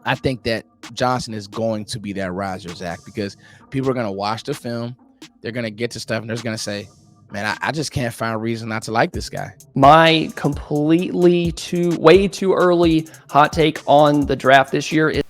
I think that Johnson is going to be that riser, Zach, because people are going to watch the film. They're going to get to stuff and they're going to say, man, I just can't find a reason not to like this guy. My way too early hot take on the draft this year is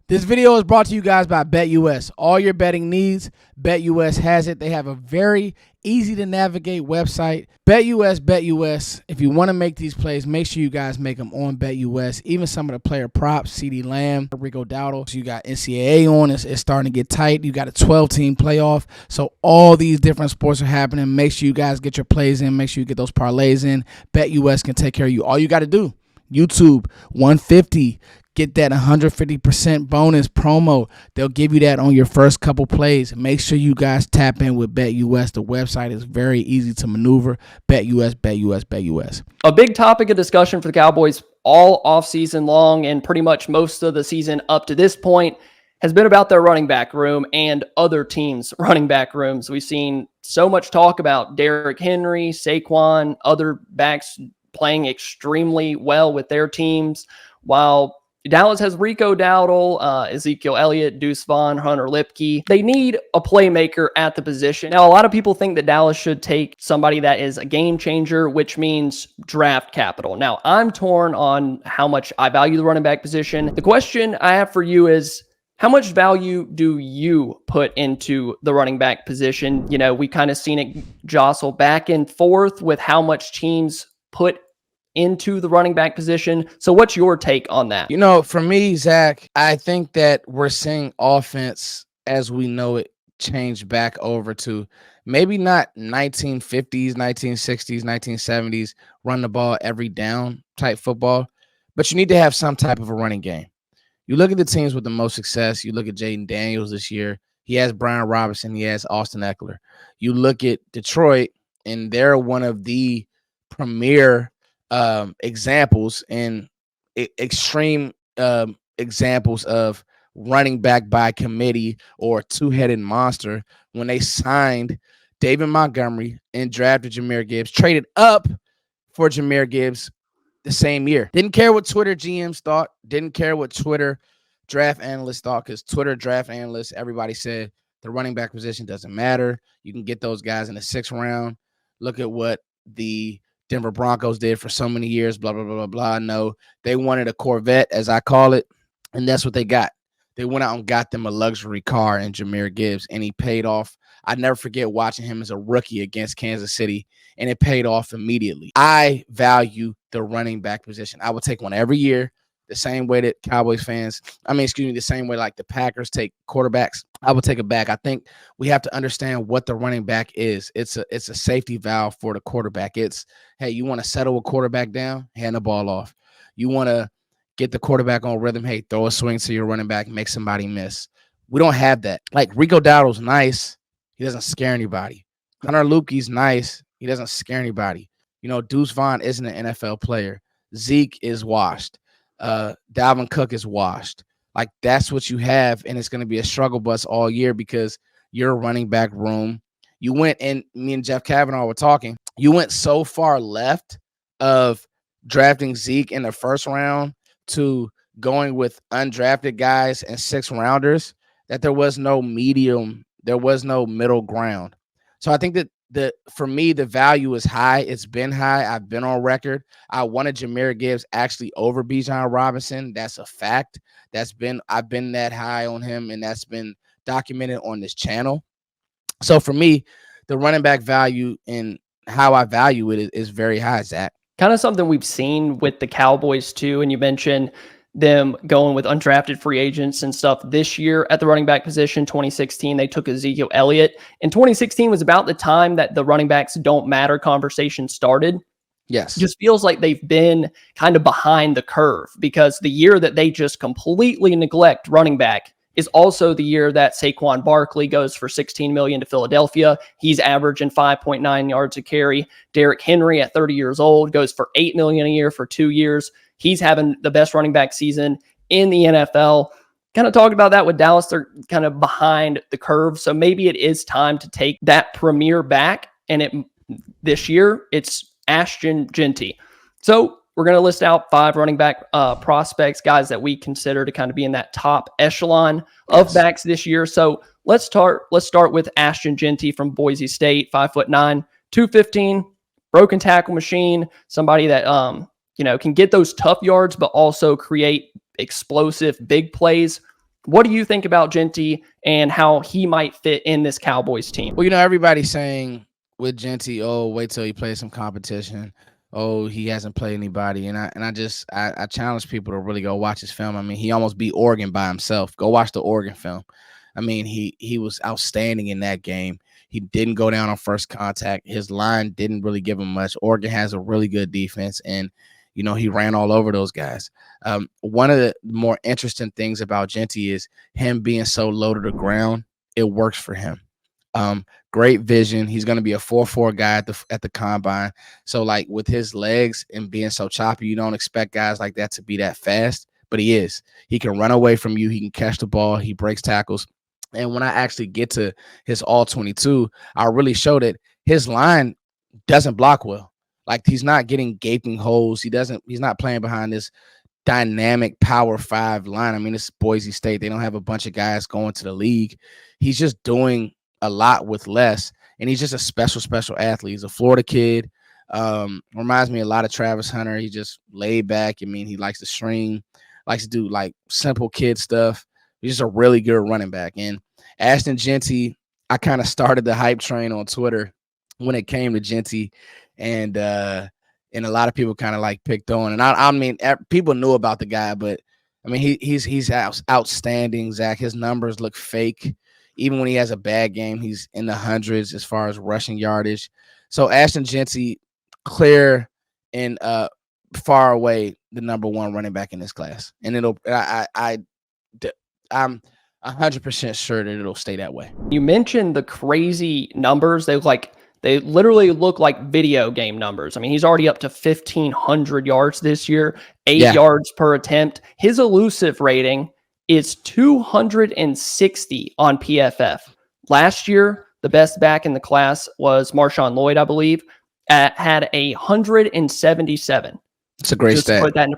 this video is brought to you guys by BetUS. All your betting needs, BetUS has it. They have a very easy to navigate website. BetUS. If you want to make these plays, make sure you guys make them on BetUS. Even some of the player props, CeeDee Lamb, Rico Dowdle. So you got NCAA on. It's starting to get tight. You got a 12-team playoff. So all these different sports are happening. Make sure you guys get your plays in. Make sure you get those parlays in. BetUS can take care of you. All you got to do, YouTube, 150. Get that 150% bonus promo. They'll give you that on your first couple plays. Make sure you guys tap in with BetUS. The website is very easy to maneuver. BetUS. A big topic of discussion for the Cowboys all offseason long and pretty much most of the season up to this point has been about their running back room and other teams' running back rooms. We've seen so much talk about Derrick Henry, Saquon, other backs playing extremely well with their teams, while Dallas has Rico Dowdle, Ezekiel Elliott, Deuce Vaughn, Hunter Lipke. They need a playmaker at the position. Now, a lot of people think that Dallas should take somebody that is a game changer, which means draft capital. Now, I'm torn on how much I value the running back position. The question I have for you is, how much value do you put into the running back position? You know, we kind of seen it jostle back and forth with how much teams put into the running back position. So what's your take on that? You know, for me, Zach, I think that we're seeing offense as we know it change back over to maybe not 1950s, 1960s, 1970s, run the ball every down type football, but you need to have some type of a running game. You look at the teams with the most success. You look at Jaden Daniels this year. He has Brian Robinson. He has Austin Eckler. You look at Detroit, and they're one of the premier examples and extreme examples of running back by committee or two-headed monster when they signed David Montgomery and drafted Jahmyr Gibbs, traded up for Jahmyr Gibbs the same year. Didn't care what Twitter GMs thought, didn't care what Twitter draft analysts thought, because Twitter draft analysts, everybody said the running back position doesn't matter. You can get those guys in the 6th round. Look at what the Denver Broncos did for so many years, blah, blah, blah, blah, blah. No, they wanted a Corvette, as I call it, and that's what they got. They went out and got them a luxury car in Jahmyr Gibbs, and he paid off. I never forget watching him as a rookie against Kansas City, and it paid off immediately. I value the running back position. I would take one every year, the same way that Cowboys fans, the same way like the Packers take quarterbacks. I would take it back. I think we have to understand what the running back is. It's a safety valve for the quarterback. It's, hey, you want to settle a quarterback down, hand the ball off. You want to get the quarterback on rhythm, hey, throw a swing to your running back, make somebody miss. We don't have that. Like, Rico Dowdle's nice. He doesn't scare anybody. Hunter Lupke's nice. He doesn't scare anybody. You know, Deuce Vaughn isn't an NFL player. Zeke is washed. Dalvin Cook is washed. Like, that's what you have, and it's going to be a struggle bus all year because your running back room, you went, and me and Jeff Kavanaugh were talking, you went so far left of drafting Zeke in the 1st round to going with undrafted guys and 6th rounders that there was no medium, there was no middle ground. So I think that for me, the value is high. It's been high. I've been on record. I wanted Jahmyr Gibbs actually over Bijan Robinson. That's a fact. I've been that high on him, and that's been documented on this channel. So for me, the running back value and how I value it is very high, Zach. Kind of something we've seen with the Cowboys too, and you mentioned them going with undrafted free agents and stuff this year at the running back position. 2016, they took Ezekiel Elliott. And 2016 was about the time that the running backs don't matter conversation started. Yes. It just feels like they've been kind of behind the curve, because the year that they just completely neglect running back is also the year that Saquon Barkley goes for $16 million to Philadelphia. He's averaging 5.9 yards a carry. Derrick Henry at 30 years old goes for $8 million a year for 2 years. He's having the best running back season in the NFL. Kind of talked about that with Dallas. They're kind of behind the curve. So maybe it is time to take that premier back. And this year, it's Ashton Jeanty. So we're going to list out 5 running back prospects, guys that we consider to kind of be in that top echelon of backs this year. So let's start with Ashton Jeanty from Boise State, 5'9", 215, broken tackle machine, somebody that can get those tough yards, but also create explosive big plays. What do you think about Jeanty and how he might fit in this Cowboys team? Well, everybody's saying with Jeanty, oh, wait till he plays some competition. Oh, he hasn't played anybody. And I challenge people to really go watch his film. I mean, he almost beat Oregon by himself. Go watch the Oregon film. I mean, he was outstanding in that game. He didn't go down on first contact. His line didn't really give him much. Oregon has a really good defense, and he ran all over those guys. One of the more interesting things about Jeanty is him being so low to the ground. It works for him. Great vision. He's going to be a 4.4 guy at the combine. So, like, with his legs and being so choppy, you don't expect guys like that to be that fast, but he is. He can run away from you. He can catch the ball. He breaks tackles. And when I actually get to his all-22, I really show that his line doesn't block well. Like, he's not getting gaping holes. He's not playing behind this dynamic Power 5 line. I mean, it's Boise State. They don't have a bunch of guys going to the league. He's just doing a lot with less, and he's just a special athlete. He's a Florida kid. Reminds me a lot of Travis Hunter. He's just laid back. I mean, he likes to string, likes to do like simple kid stuff. He's just a really good running back. And Ashton Jeanty, I kind of started the hype train on Twitter when it came to Jeanty, and a lot of people kind of like picked on. And I mean, people knew about the guy, but I mean, he's outstanding. Zach, his numbers look fake. Even when he has a bad game, he's in the hundreds as far as rushing yardage. So Ashton Jeanty, clear and far away the number 1 running back in this class, and I'm 100% sure that it'll stay that way. You mentioned the crazy numbers. They literally look like video game numbers. I mean, he's already up to 1,500 yards this year, 8 yards per attempt. His elusive rating is 260 on PFF. Last year, the best back in the class was Marshawn Lloyd, I believe, had 177. It's a great stat. To put that into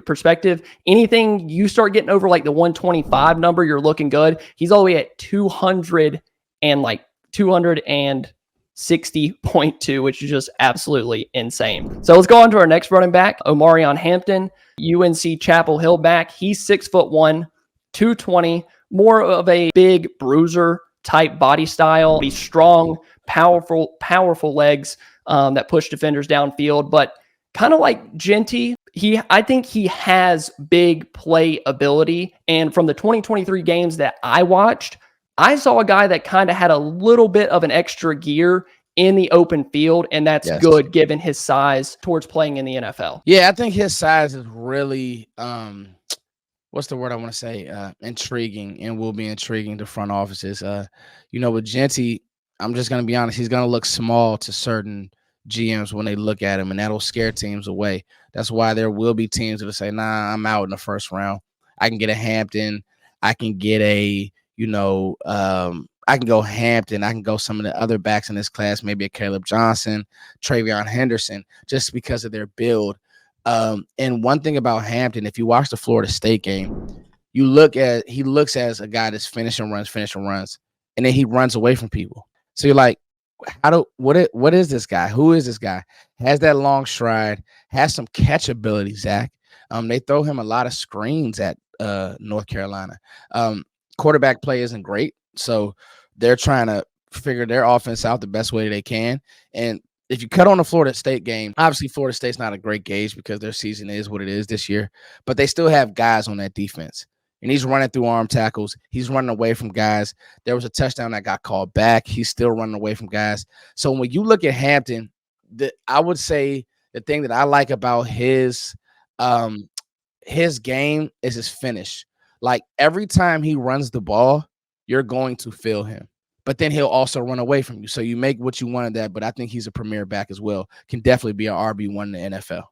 perspective, anything you start getting over like the 125 number, you're looking good. He's all the way at 260.2, which is just absolutely insane. So let's go on to our next running back, Omarion Hampton, UNC Chapel Hill back. He's 6'1", 220, more of a big bruiser type body style. He's strong, powerful legs that push defenders downfield, but kind of like Jeanty, I think he has big play ability. And from the 2023 games that I watched, I saw a guy that kind of had a little bit of an extra gear in the open field, and that's good given his size towards playing in the NFL. Yeah, I think his size is really what's the word I want to say? Intriguing, and will be intriguing to front offices. With Jeanty, I'm just gonna be honest, he's gonna look small to certain GMs when they look at him, and that'll scare teams away. That's why there will be teams that'll say, nah, I'm out in the first round. I can get a Hampton. I can get I can go Hampton. I can go some of the other backs in this class, maybe a Caleb Johnson, TreVeyon Henderson, just because of their build. And one thing about Hampton, if you watch the Florida State game, he looks as a guy that's finishing runs, and then he runs away from people. So you're like, what is this guy? Who is this guy? Has that long stride, has some catchability, Zach. They throw him a lot of screens at North Carolina. Quarterback play isn't great, so they're trying to figure their offense out the best way they can. And if you cut on the Florida State game, obviously Florida State's not a great gauge because their season is what it is this year, but they still have guys on that defense. And he's running through arm tackles. He's running away from guys. There was a touchdown that got called back. He's still running away from guys. So when you look at Hampton, I would say the thing that I like about his game is his finish. Like, every time he runs the ball, you're going to feel him. But then he'll also run away from you. So you make what you want of that. But I think he's a premier back as well. Can definitely be an RB1 in the NFL.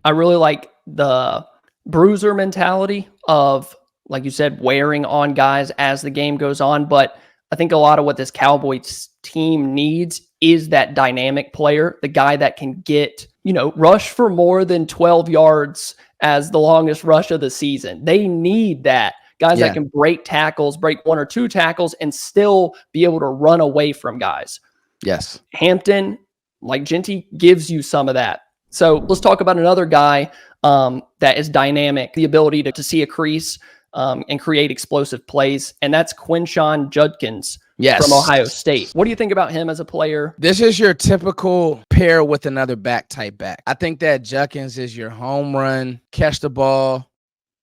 I really like the bruiser mentality of, like you said, wearing on guys as the game goes on. But I think a lot of what this Cowboys team needs is that dynamic player, the guy that can get, rush for more than 12 yards as the longest rush of the season. They need that. Guys that can break tackles, break 1 or 2 tackles, and still be able to run away from guys. Yes. Hampton, like Jeanty, gives you some of that. So let's talk about another guy that is dynamic, the ability to see a crease and create explosive plays, and that's Quinshon Judkins from Ohio State. What do you think about him as a player? This is your typical pair with another back type back. I think that Judkins is your home run, catch the ball,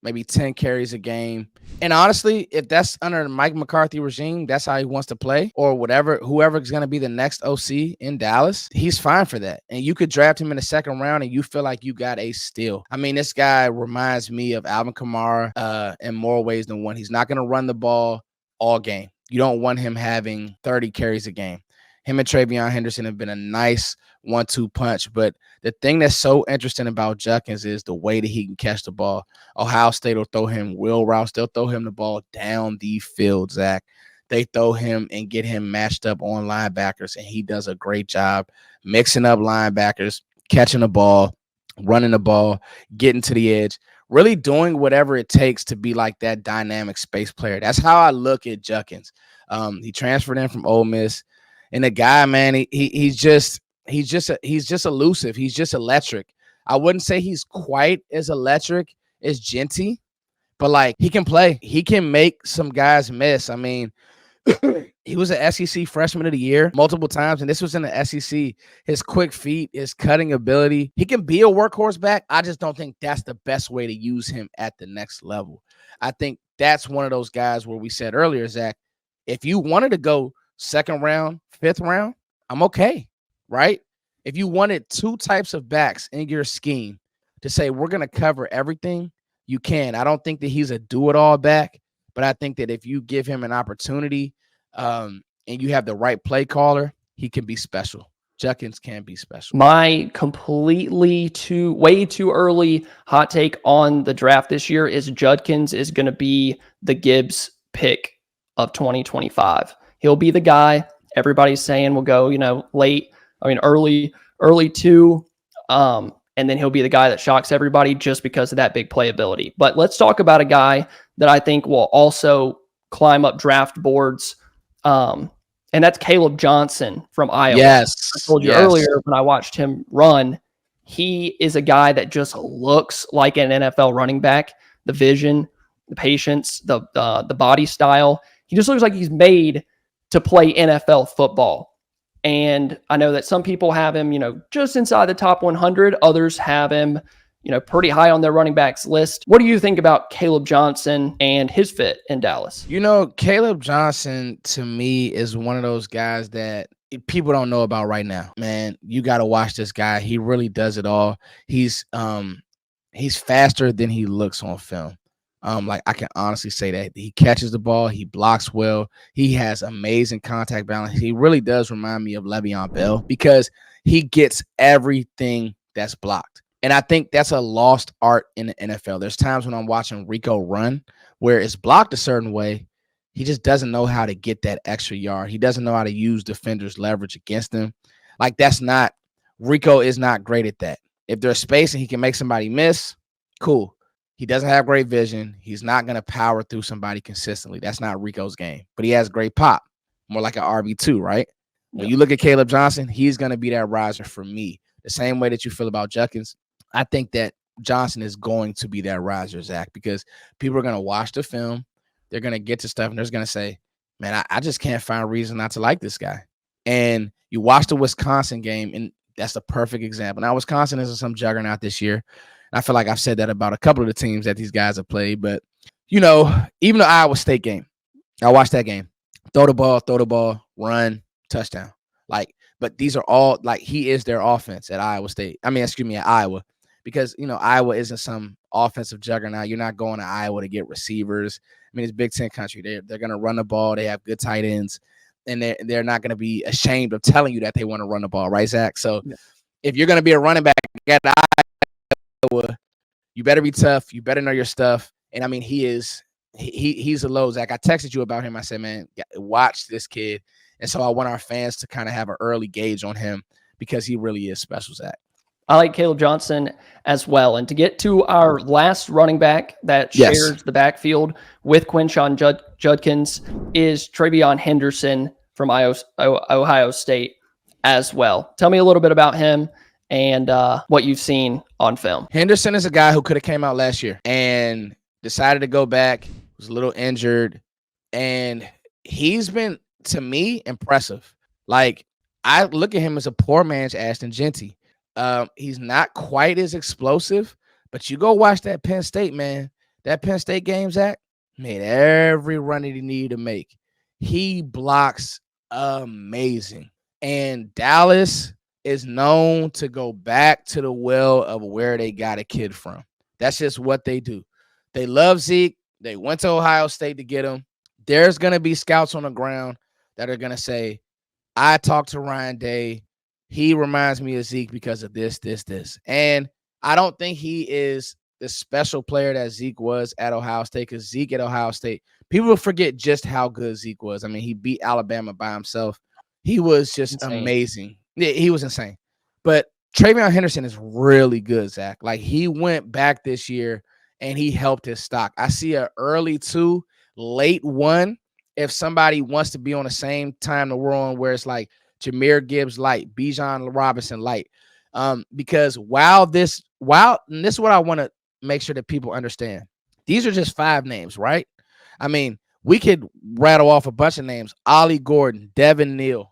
maybe 10 carries a game. And honestly, if that's under the Mike McCarthy regime, that's how he wants to play, or whoever's going to be the next OC in Dallas, he's fine for that. And you could draft him in the second round and you feel like you got a steal. I mean, this guy reminds me of Alvin Kamara in more ways than one. He's not going to run the ball all game. You don't want him having 30 carries a game. Him and TreVeyon Henderson have been a nice 1-2 punch. But the thing that's so interesting about Judkins is the way that he can catch the ball. Ohio State will throw him wheel routes. They'll throw him the ball down the field, Zach. They throw him and get him matched up on linebackers, and he does a great job mixing up linebackers, catching the ball, running the ball, getting to the edge, really doing whatever it takes to be like that dynamic space player. That's how I look at Judkins. He transferred in from Ole Miss. And the guy, man, he's just elusive. He's just electric. I wouldn't say he's quite as electric as Jeanty, but like he can play. He can make some guys miss. I mean, he was an SEC freshman of the year multiple times, and this was in the SEC. His quick feet, his cutting ability. He can be a workhorse back. I just don't think that's the best way to use him at the next level. I think that's one of those guys where we said earlier, Zach, if you wanted to go second round, fifth round, I'm okay, right? If you wanted 2 types of backs in your scheme to say we're going to cover everything, you can. I don't think that he's a do-it-all back, but I think that if you give him an opportunity and you have the right play caller, he can be special. Judkins can be special. My way too early hot take on the draft this year is Judkins is going to be the Gibbs pick of 2025. He'll be the guy everybody's saying will go, early 2. And then he'll be the guy that shocks everybody just because of that big playability. But let's talk about a guy that I think will also climb up draft boards. And that's Caleb Johnson from Iowa. Yes. I told you earlier when I watched him run, he is a guy that just looks like an NFL running back. The vision, the patience, the body style. He just looks like he's made to play NFL football. And I know that some people have him, just inside the top 100. Others have him, pretty high on their running backs list. What do you think about Caleb Johnson and his fit in Dallas? Caleb Johnson to me is one of those guys that people don't know about right now. Man, you got to watch this guy. He really does it all. He's faster than he looks on film. I can honestly say that he catches the ball, he blocks well, he has amazing contact balance. He really does remind me of Le'Veon Bell because he gets everything that's blocked. And I think that's a lost art in the NFL. There's times when I'm watching Rico run where it's blocked a certain way. He just doesn't know how to get that extra yard. He doesn't know how to use defenders' leverage against him. Rico is not great at that. If there's space and he can make somebody miss, cool. He doesn't have great vision. He's not going to power through somebody consistently. That's not Rico's game. But he has great pop, more like an RB2, right? When you look at Caleb Johnson, he's going to be that riser for me. The same way that you feel about Judkins, I think that Johnson is going to be that riser, Zach, because people are going to watch the film. They're going to get to stuff, and they're going to say, man, I just can't find a reason not to like this guy. And you watch the Wisconsin game, and that's the perfect example. Now, Wisconsin isn't some juggernaut this year. I feel like I've said that about a couple of the teams that these guys have played. But, even the Iowa State game, I watched that game. Throw the ball, run, touchdown. But these are all, he is their offense at Iowa State. At Iowa. Because, Iowa isn't some offensive juggernaut. You're not going to Iowa to get receivers. It's Big Ten country. They're going to run the ball. They have good tight ends. And they're not going to be ashamed of telling you that they want to run the ball. Right, Zach? So if you're going to be a running back at Iowa, you better be tough. You better know your stuff. And he is he's a low, Zach. I texted you about him. I said, man, watch this kid. And so I want our fans to kind of have an early gauge on him because he really is special, Zach. I like Caleb Johnson as well. And to get to our last running back that shares the backfield with Quinshon Judkins is TreVeyon Henderson from Ohio State as well. Tell me a little bit about him and what you've seen on film. Henderson is a guy who could have came out last year and decided to go back, was a little injured, and he's been, to me, impressive. Like, I look at him as a poor man's Ashton Jeanty. He's not quite as explosive, but you go watch that Penn State, man. That Penn State game, Zach, made every run that he needed to make. He blocks amazing. And Dallas is known to go back to the well of where they got a kid from. That's just what they do. They love Zeke. They went to Ohio State to get him. There's going to be scouts on the ground that are going to say, I talked to Ryan Day. He reminds me of Zeke because of this. And I don't think he is the special player that Zeke was at Ohio State, because Zeke at Ohio State, people forget just how good Zeke was. I mean, he beat Alabama by himself. He was just amazing. Yeah, he was insane. But TreVeyon Henderson is really good, Zach. Like, he went back this year and he helped his stock. I see an early 2, late 1. If somebody wants to be on the same time that we're on, where it's like Jahmyr Gibbs light, Bijan Robinson light. Because and this is what I want to make sure that people understand. These are just 5 names, right? I mean, we could rattle off a bunch of names. Ollie Gordon, Devin Neal,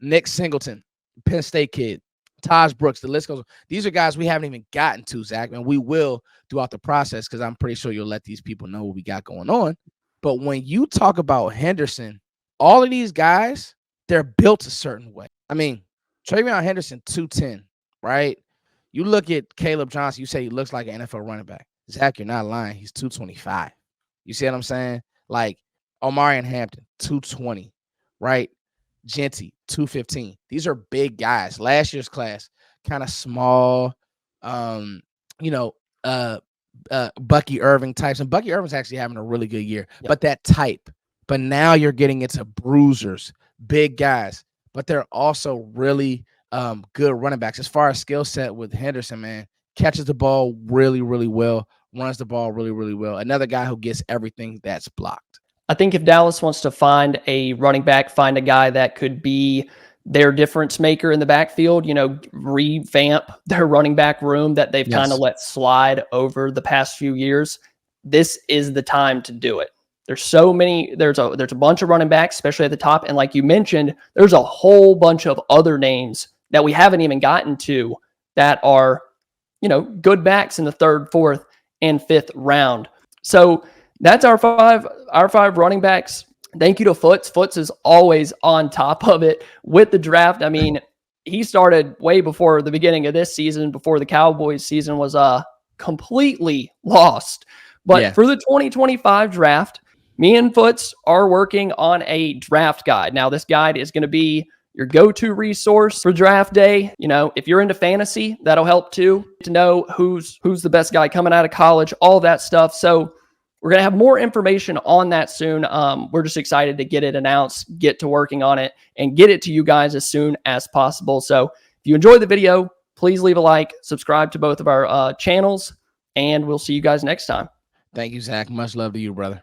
Nick Singleton, Penn State kid, Taj Brooks, the list goes on. These are guys we haven't even gotten to, Zach, and we will throughout the process, because I'm pretty sure you'll let these people know what we got going on. But when you talk about Henderson, all of these guys, they're built a certain way. I mean, TreVeyon Henderson, 210, right? You look at Caleb Johnson, you say he looks like an NFL running back. Zach, you're not lying. He's 225. You see what I'm saying? Like, Omarion Hampton, 220, right? Jeanty, 215. These are big guys. Last year's class, kind of small, Bucky Irving types. And Bucky Irving's actually having a really good year. Yep. But that type. But now you're getting into bruisers, big guys. But they're also really good running backs. As far as skill set with Henderson, man, catches the ball really, really well, runs the ball really, really well. Another guy who gets everything that's blocked. I think if Dallas wants to find a running back, find a guy that could be their difference maker in the backfield, revamp their running back room that they've kind of let slide over the past few years, this is the time to do it. There's so many, there's a bunch of running backs, especially at the top. And like you mentioned, there's a whole bunch of other names that we haven't even gotten to that are, good backs in the 3rd, 4th, and 5th round. So that's our five running backs. Thank you to Foots. Foots is always on top of it with the draft. I mean, he started way before the beginning of this season, before the Cowboys season was completely lost. But for the 2025 draft, me and Foots are working on a draft guide. Now, this guide is going to be your go-to resource for draft day. If you're into fantasy, that'll help too, to know who's the best guy coming out of college, all that stuff. So we're going to have more information on that soon. We're just excited to get it announced, get to working on it, and get it to you guys as soon as possible. So if you enjoyed the video, please leave a like, subscribe to both of our channels, and we'll see you guys next time. Thank you, Zach. Much love to you, brother.